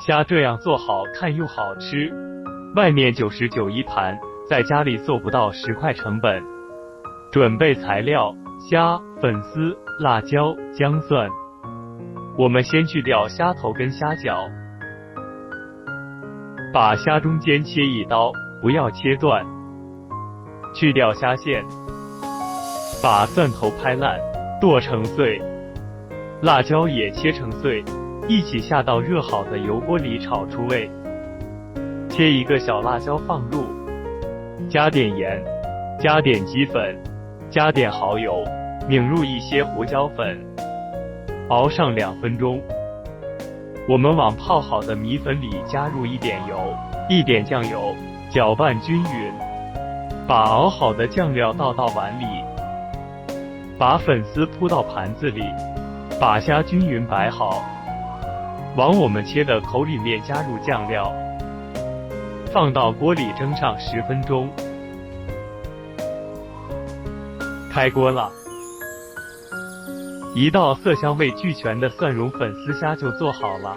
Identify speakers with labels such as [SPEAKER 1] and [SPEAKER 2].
[SPEAKER 1] 虾这样做好看又好吃，外面99一盘，在家里做不到10块成本。准备材料：虾、粉丝、辣椒、姜蒜。我们先去掉虾头跟虾脚，把虾中间切一刀，不要切断，去掉虾线，把蒜头拍烂，剁成碎，辣椒也切成碎，一起下到热好的油锅里炒出味。切一个小辣椒放入，加点盐，加点鸡粉，加点蚝油，抿入一些胡椒粉，熬上2分钟。我们往泡好的米粉里加入一点油，一点酱油，搅拌均匀。把熬好的酱料倒到碗里，把粉丝铺到盘子里，把虾均匀摆好。往我们切的口里面加入酱料，放到锅里蒸上10分钟。开锅了，一道色香味俱全的蒜蓉粉丝虾就做好了。